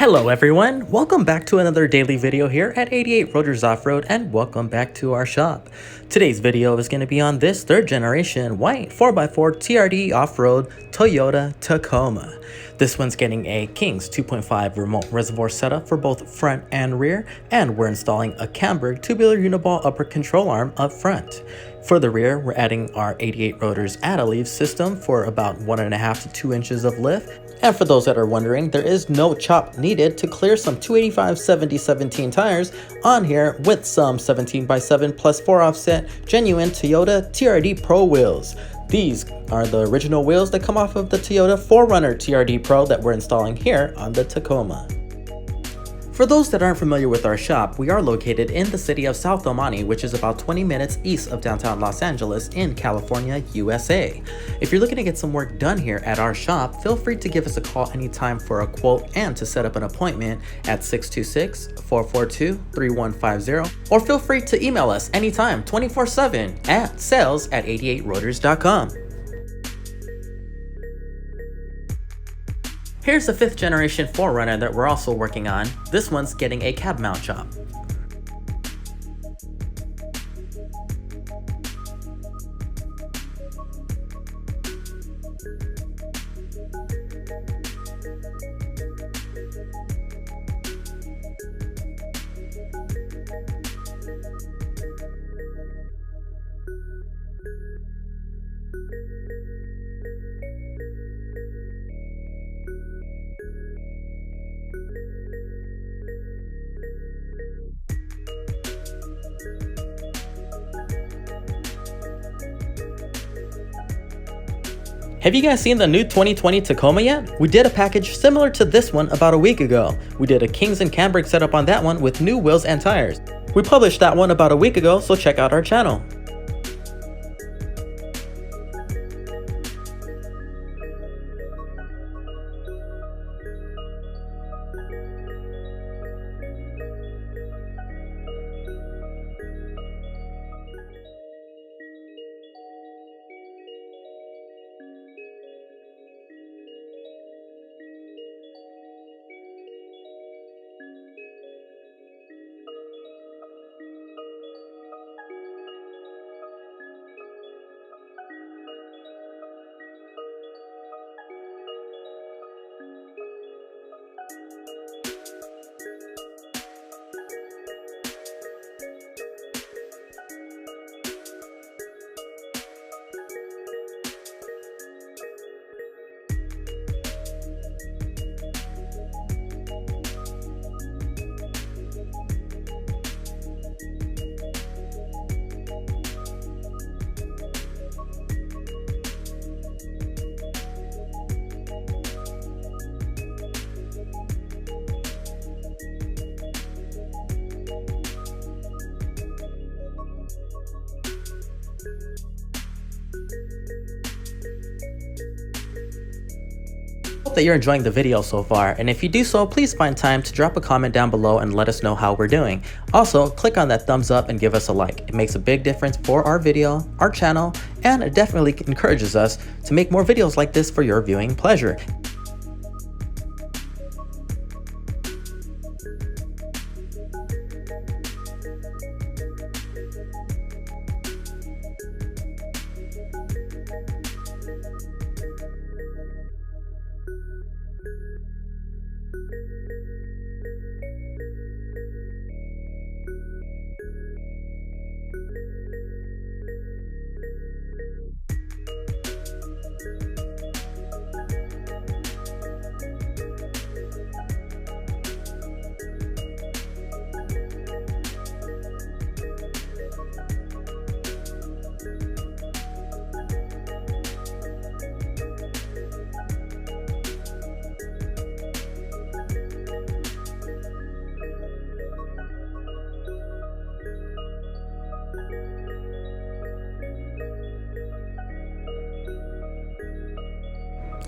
Hello everyone, welcome back to another daily video here at 88 Rotors Off-Road, and welcome back to our shop. Today's video is going to be on this third generation white 4x4 TRD Off-Road Toyota Tacoma. This one's getting a King's 2.5 remote reservoir setup for both front and rear, and we're installing a Camburg tubular UNIBALL upper control arm up front. For the rear, we're adding our 88 Rotors add-a-leave system for about 1.5 to 2 inches of lift. And for those that are wondering, there is no chop needed to clear some 285/70/17 tires on here with some 17x7 plus 4 offset genuine Toyota TRD Pro wheels. These are the original wheels that come off of the Toyota 4Runner TRD Pro that we're installing here on the Tacoma. For those that aren't familiar with our shop, we are located in the city of South El Monte, which is about 20 minutes east of downtown Los Angeles in California, USA. If you're looking to get some work done here at our shop, feel free to give us a call anytime for a quote and to set up an appointment at 626-442-3150, or feel free to email us anytime 24/7 at sales@88rotors.com. Here's the 5th generation 4Runner that we're also working on. This one's getting a cab mount chop. Have you guys seen the new 2020 Tacoma yet? We did a package similar to this one about a week ago. We did a Kings and Camburg setup on that one with new wheels and tires. We published that one about a week ago, so check out our channel. Hope that you're enjoying the video so far, and if you do so, please find time to drop a comment down below and let us know how we're doing. Also, click on that thumbs up and give us a like. It makes a big difference for our video, our channel, and it definitely encourages us to make more videos like this for your viewing pleasure.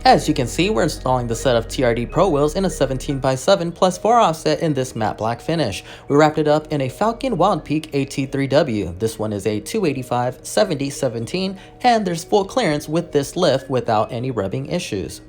As you can see, we're installing the set of TRD Pro wheels in a 17x7 plus 4 offset in this matte black finish. We wrapped it up in a FALKEN WILDPEAK AT3W. This one is a 285/70/17, and there's full clearance with this lift without any rubbing issues.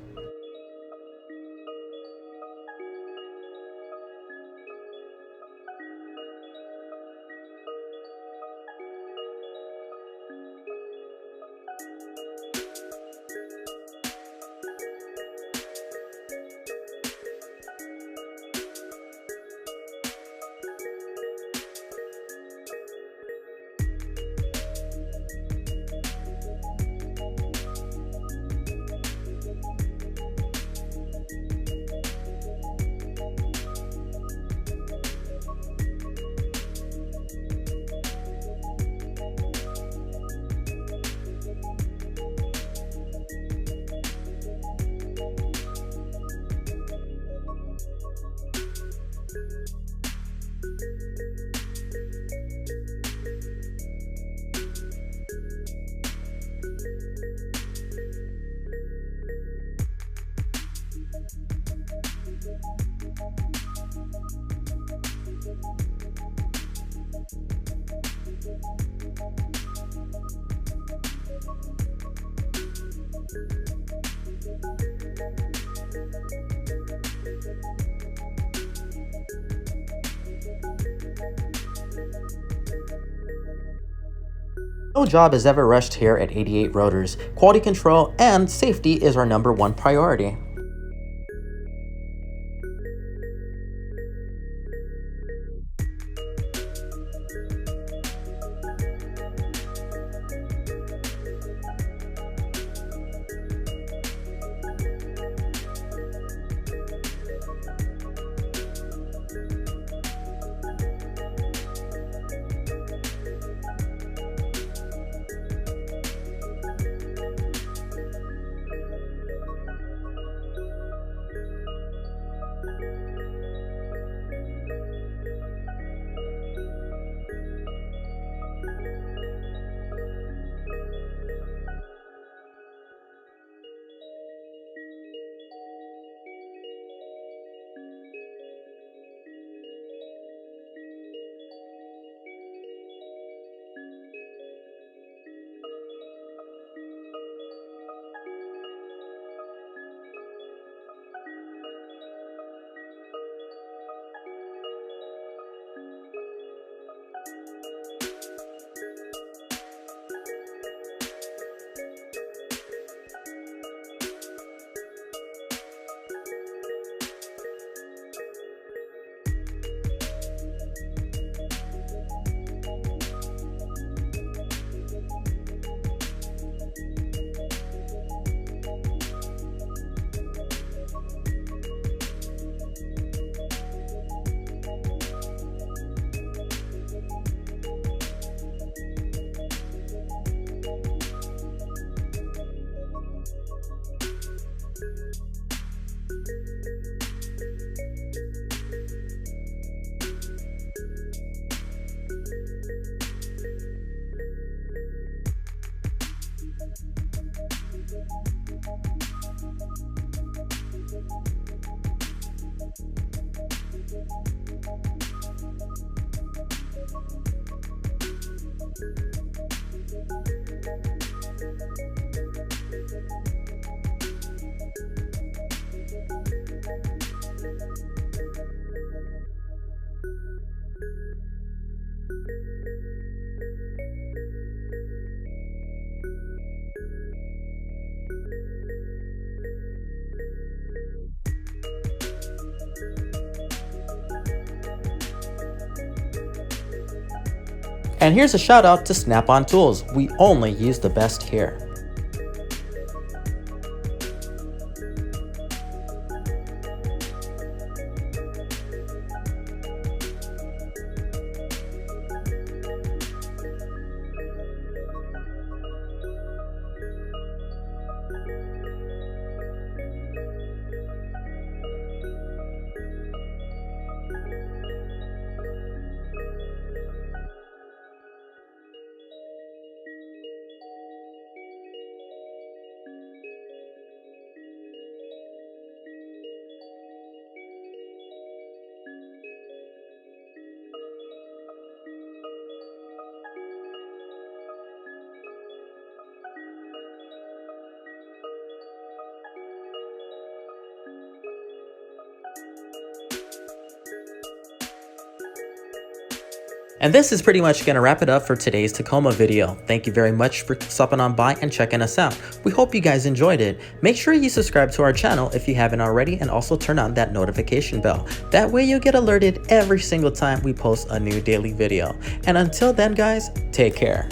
No job is ever rushed here at 88 Rotors. Quality control and safety is our #1 priority. And here's a shout out to Snap-on Tools. We only use the best here. And this is pretty much going to wrap it up for today's Tacoma video. Thank you very much for stopping on by and checking us out. We hope you guys enjoyed it. Make sure you subscribe to our channel if you haven't already, and also turn on that notification bell. That way you'll get alerted every single time we post a new daily video. And until then guys, take care.